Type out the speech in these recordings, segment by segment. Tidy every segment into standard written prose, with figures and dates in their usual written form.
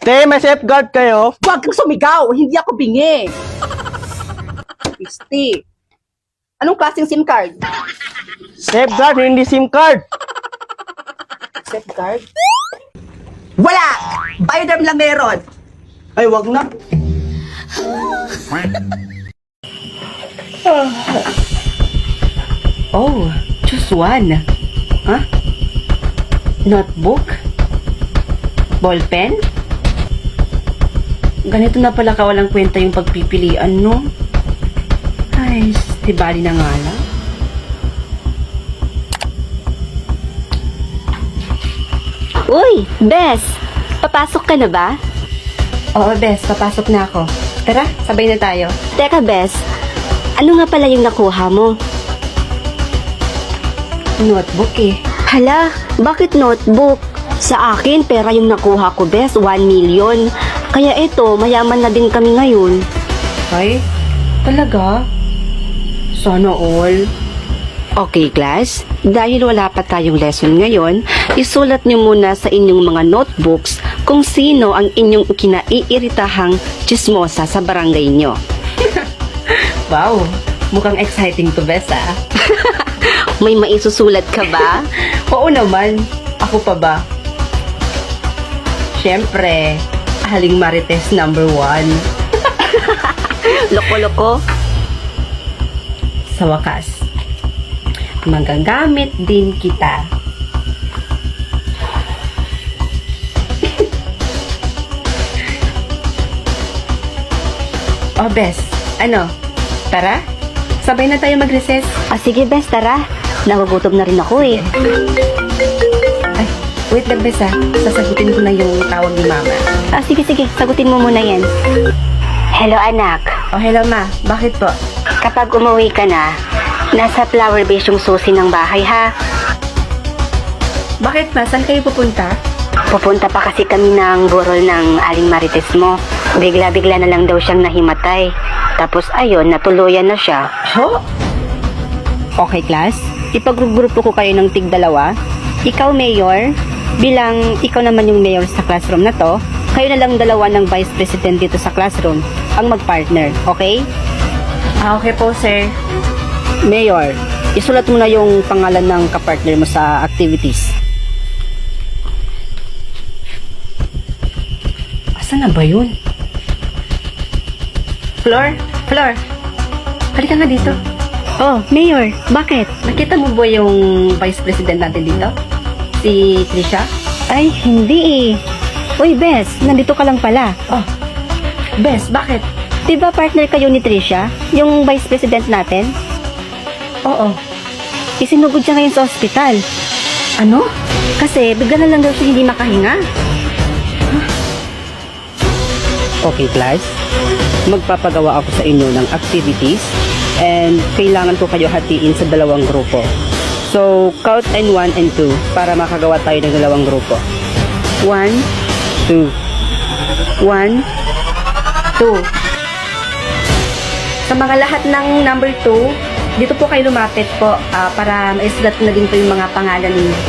Te, may safeguard kayo? Huwag kang sumigaw! Hindi ako bingi! Christy, anong klaseng SIM card? Safeguard, hindi SIM card. Safeguard? Wala! Bioderm lang meron! Ay, wag na. Oh, choose one. Huh? Notebook? Ballpen? Ganito na pala kawalang kwenta yung pagpipilian, no? Ay, di bali na nga lang. Uy, Bes! Papasok ka na ba? Oo, Bes, papasok na ako. Tara, sabay na tayo. Teka, Bes. Ano nga pala yung nakuha mo? Notebook eh. Hala, bakit notebook? Sa akin, pera yung nakuha ko, Bes. 1 million. Kaya eto, mayaman na din kami ngayon. Ay, talaga? Sana all. Okay, class. Dahil wala pa tayong lesson ngayon, isulat niyo muna sa inyong mga notebooks kung sino ang inyong kinaiiritahang chismosa sa barangay nyo. Wow, mukhang exciting to, Bes, ah. May maisusulat ka ba? Oo naman. Ako pa ba? Siyempre, Aling Marites number 1. Loko-loko. Sa wakas, magagamit din kita. Oh, Bes. Ano? Tara? Sabay na tayo mag-recess. Sige, Bes, tara. Nagugutom na rin ako eh. Ay, wait lang, Bes, ah. Sasagutin ko na yung tawag ni Mama. Sige, sagutin mo muna yan. Hello, anak. Oh, hello, Ma. Bakit po? Kapag umuwi ka na, nasa flower base yung susi ng bahay, ha? Bakit, Ma? Saan kayo pupunta? Pupunta pa kasi kami ng burol ng Aling Marites mo. Bigla-bigla na lang daw siyang nahimatay. Tapos ayun, natuluyan na siya. Ho? Okay, class. Ipag-grupo ko kayo ng tig-2. Ikaw, Mayor. Bilang ikaw naman yung mayor sa classroom na to, kayo na lang 2 ng vice president dito sa classroom ang mag-partner. Okay? Okay po, sir. Mayor, isulat mo na yung pangalan ng kapartner mo sa activities. Asan na ba yun? Flor? Flor? Halika nga dito. Oh, Mayor, bakit? Nakita mo ba yung vice president natin dito? Si Trisha? Ay, hindi eh. Uy, Bes, nandito ka lang pala. Oh, Bes, bakit? Diba partner kayo ni Trisha? Yung vice president natin? Oo. Isinugod siya ngayon sa ospital. Ano? Kasi bigla na lang daw siya hindi makahinga. Okay, class. Magpapagawa ako sa inyo ng activities and kailangan ko kayo hatiin sa 2 grupo. So, count and 1 and 2 para makagawa tayo ng 2 grupo. 1, 2. 1, 2. Sa mga lahat ng number 2, dito po kayo lumapit po para maisulat na din po yung mga pangalan ninyo.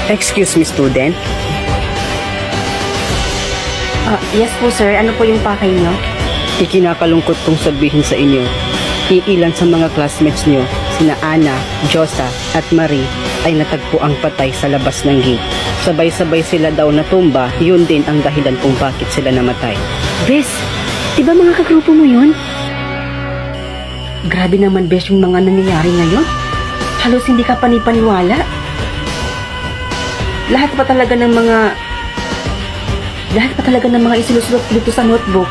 Excuse me, student. Yes po, sir. Ano po yung pakay nyo? Ikinakalungkot kong sabihin sa inyo, iilan sa mga classmates nyo, sina Ana, Josa, at Marie, ay natagpo ang patay sa labas ng gate. Sabay-sabay sila daw natumba, yun din ang dahilan kung bakit sila namatay. Bes, diba mga kagrupo mo yun? Grabe naman, Bes, yung mga nangyayari ngayon. Halos hindi ka panipaniwala. Lahat pa talaga ng mga isinusulot dito sa notebook,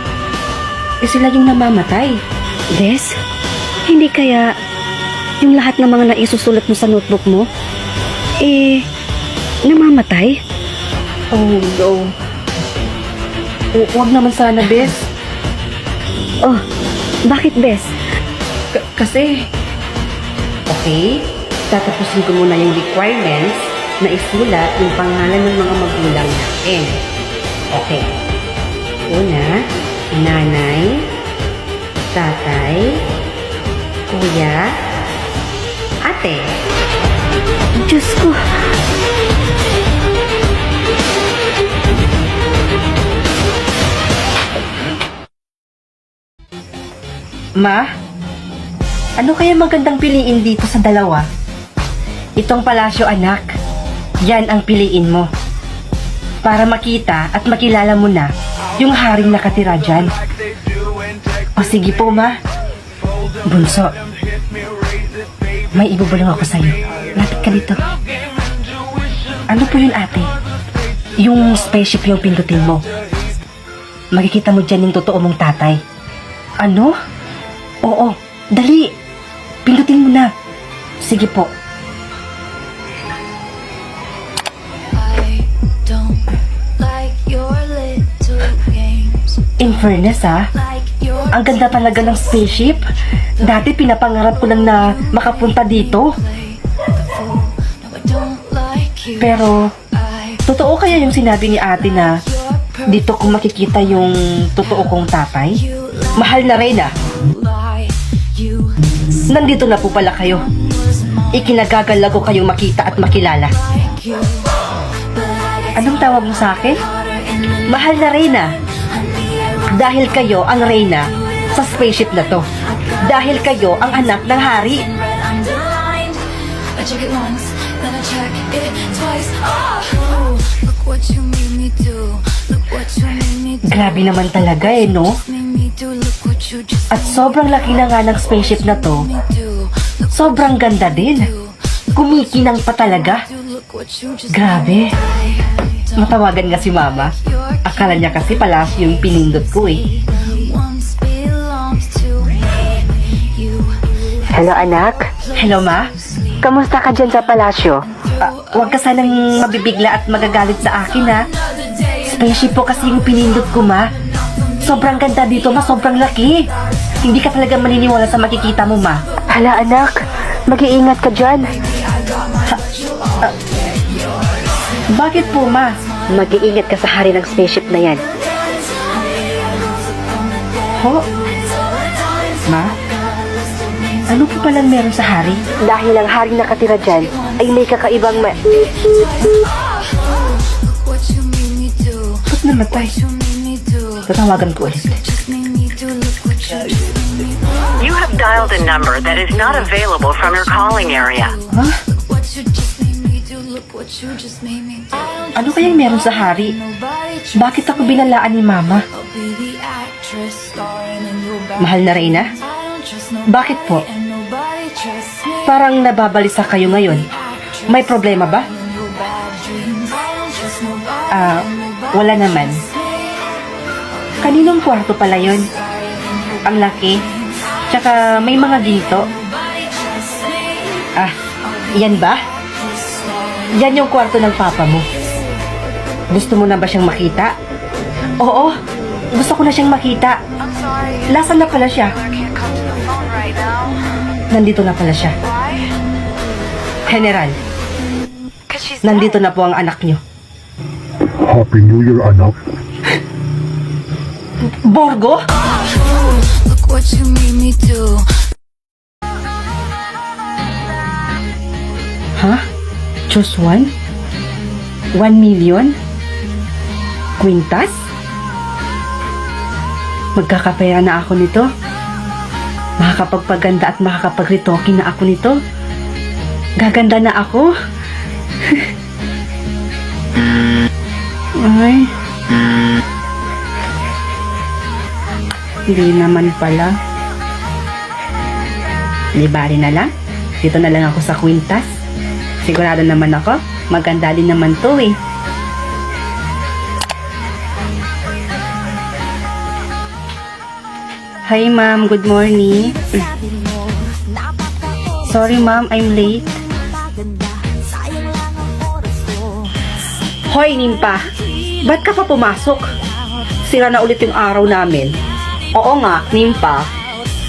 sila yung namamatay. Bes, hindi kaya yung lahat ng mga naisusulat mo sa notebook mo, namamatay? Oh, no. Huwag naman sana, Bes. Oh, bakit, Bes? Kasi, okay, tatapusin ko muna yung requirements na isulat yung pangalan ng mga magulang natin. Okay. Una, nanay, tatay, kuya, ate. Diyos ko. Ma, ano kaya magandang piliin dito sa dalawa? Itong palasyo, anak. Yan ang piliin mo. Para makita at makilala mo na yung haring nakatira dyan. O sige po, ma. Bunso, may ibubulong ako sa'yo. Lapit ka dito. Ano po yun, ate? Yung spaceship yung pindutin mo. Makikita mo dyan yung totoo mong tatay. Ano? Oo, dali. Pindutin mo na. Sige po. I don't like your little games. In fairness, ha? Like your Ang ganda talaga ng spaceship. Dati pinapangarap ko lang na makapunta dito. play the fool. No, I don't like you. Pero, I totoo kaya yung sinabi ni ate na your dito ko makikita yung totoo kong tatay? you Mahal na Reyna, lie. You nandito na po pala kayo. was more Ikinagagala ko kayong makita at makilala. like you. But I get Anong tawag mo sa akin? hotter in the Mahal na Reyna. Dahil kayo ang Reyna sa spaceship na to. Dahil kayo ang anak ng hari. red underlined. I check it once, then I check it twice. Oh, look what you made me do. Look what you made me do. Grabe naman talaga eh, no? Made me do. Look what you just At sobrang laki na nga ng spaceship na to. made me do. Look Sobrang ganda din. Kumikinang pa talaga. look what you just Grabe. Matawagan nga si mama. Akala niya kasi palasyo yung pinindot ko eh. once belongs to me. You Hello anak, Hello, ma? kamusta ka dyan sa palasyo? Huwag ka sanang mabibigla at magagalit sa akin, ha? Spaceship po kasi yung pinindot ko, ma. Sobrang ganda dito, ma. Sobrang laki. Hindi ka talaga maniniwala sa makikita mo, ma. Hala anak, mag-iingat ka dyan. Bakit po, ma? Mag-iingat ka sa hari ng spaceship na yan. Ho? Ma? Ano po palang meron sa hari? Dahil ang hari nakatira dyan ay may kakaibang what you made me do. Ba't namatay? You made me do. Tatawagan ko ulit. Just made me do. Look what you just made me do. You have dialed a number that is not available from your calling area. Ha? What you just made me do. Look what you just made me do. Ano kayang meron sa hari? Nobody Bakit ako binalaan ni mama? I'll be the actress starring in your back. Mahal na Reyna? I don't trust nobody Bakit po? and nobody trusts me. Parang nababalisa kayo ngayon. May problema ba? In your bad dreams. I don't trust nobody Ah, and nobody wala naman. Kaninong kwarto pala yon? Ang laki. Tsaka may mga ginto. Ah, yan ba? Yan yung kwarto ng papa mo. Gusto mo na ba siyang makita? Oo, gusto ko na siyang makita. Lasan na pala siya? Nandito na pala siya. General, nandito na po ang anak niyo. Happy New Year, anak. Borgo? Look what you made me do. Ha? Just one? 1 million? Quintas? Magkakapera na ako nito. Makakapagpaganda at makakapag-retoking na ako nito. Gaganda na ako. Ay. Hindi naman pala. Di bali na lang. Dito na lang ako sa Quintas. Sigurado naman ako, maganda din naman to eh. Hi ma'am, good morning. Sorry ma'am, I'm late. Hoy, Nimpa! Ba't ka pa pumasok? Sira na ulit yung araw namin. Oo nga, Nimpa.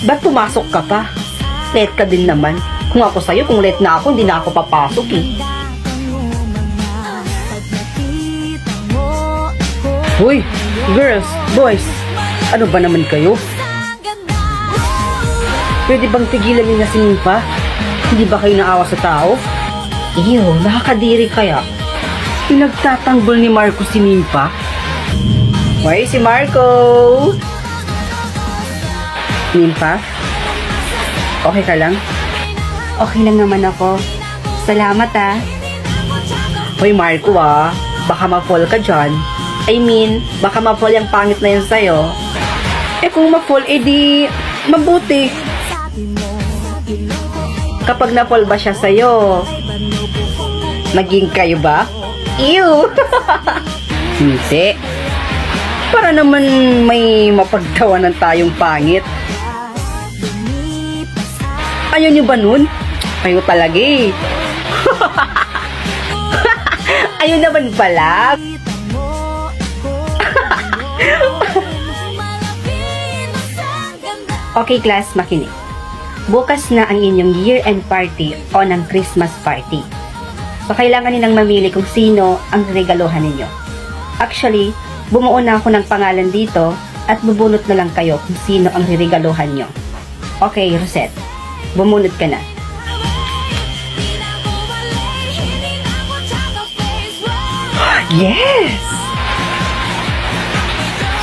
Ba't pumasok ka pa? Late ka din naman. Kung ako sa'yo, kung late na ako, hindi na ako papasok eh. Hoy, girls, boys, ano ba naman kayo? Pwede bang tigilan niyo na si Nimpa? Hindi ba kayo naawa sa tao? Ew, nakakadiri kaya. Pinagtatanggol ni Marco si Nimpa. Why si Marco? Nimpa? Okay ka lang? Okay lang naman ako. Salamat ah. Hoy Marco baka ma-fall ka dyan. I mean, baka ma-fall yung pangit na yun sa'yo. Eh kung ma-fall, edi mabuti. Kapag na-fall ba siya sa'yo, naging kayo ba? Ew! Hindi. Para naman may mapagtawanan tayong pangit. Ayaw niyo ba nun? Kayo talaga eh. Ayaw naman pala. Okay class, makinig. Bukas na ang inyong year-end party o ng Christmas party. So, kailangan nilang mamili kung sino ang regaluhan ninyo. Actually, bumuo na ako ng pangalan dito at bubunot na lang kayo kung sino ang regaluhan nyo. Okay, Rosette. Bumunot ka na. Yes!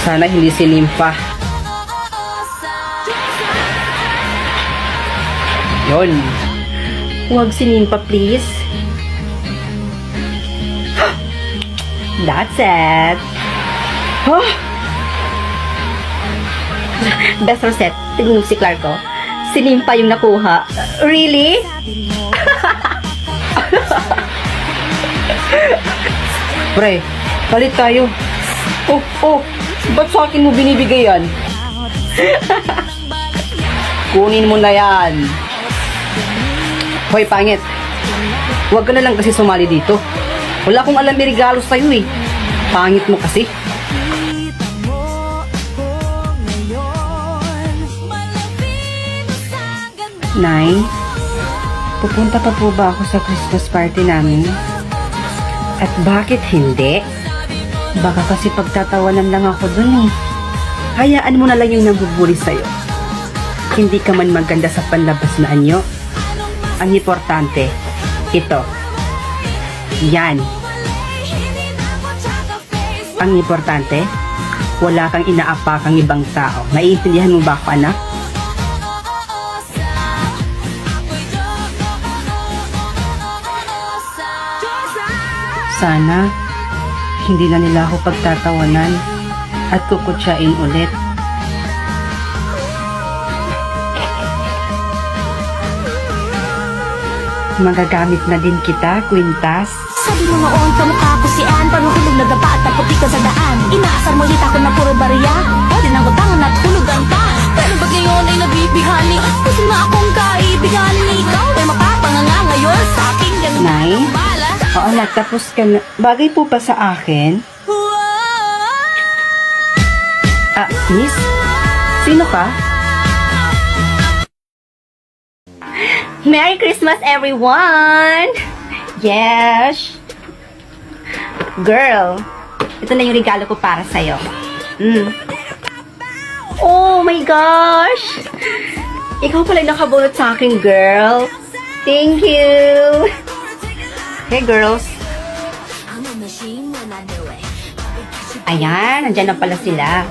Sana hindi si Nimpa. Yun. Huwag si Nimpa, please. That's it. Oh! Best Rosette, tignan si Clark ko. Si Nimpa yung nakuha. Really? Pre, palit tayo. Ba't sa akin mo binibigay yan? Kunin mo na yan. Hoy, pangit. Huwag ka na lang kasi sumali dito. Wala akong alam may regalo sa'yo eh. Pangit mo kasi. Nay, pupunta pa po ba ako sa Christmas party namin? At bakit hindi? Baka kasi pagtatawanan lang ako dun eh. Hayaan mo na lang yung nabubuli sa'yo. Hindi ka man maganda sa panlabas na anyo. Ang importante, ito. Yan. Ang importante, wala kang inaapakang ibang tao. Naiintindihan mo ba ako, anak? Sana, hindi na nila ako pagtatawanan at kukutsain ulit. Magagamit na din kita, Quintas. Sabi mo noon, kamukha ko si Ann. Paruhulog na dapa at naputi ka sa daan. Inaasar mo hita ko na puro bariya. Pwede nang utangan at hulugan pa. Pero ba't ngayon ay nabibihani? Gusto na akong kaibigan ni ikaw. Ay mapapanganga ngayon sa aking ganun. Nay? Bala. Oo, nagtapos ka na. Bagay po pa sa akin? Miss? Sino ka? Merry Christmas, everyone! Yes! Girl, ito na yung regalo ko para sa'yo. Oh my gosh! Ikaw pala yung nakabunot sa akin, girl. Thank you! Hey, girls. Ayan, nandyan na pala sila.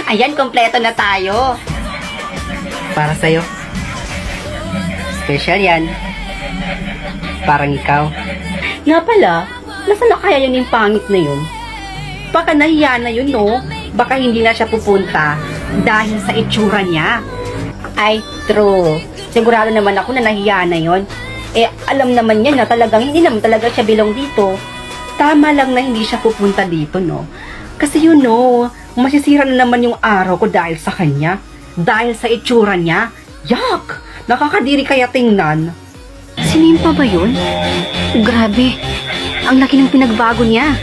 Ayan, kompleto na tayo. Para sa'yo. Special yan. Parang ikaw. Nga pala, nasaan na kaya yun yung pangit na yun? Baka nahiya na yun, no? Baka hindi na siya pupunta dahil sa itsura niya. Ay, true. Sigurado naman ako na nahiya na yun. Eh, alam naman niya na talagang hindi naman talaga siya bilong dito. Tama lang na hindi siya pupunta dito, no? Kasi you know, masisira na naman yung araw ko dahil sa kanya. Dahil sa itsura niya. Yuck! Nakakadiri kaya tingnan. Si Nimpa ba yun? Grabe, ang laki ng pinagbago niya.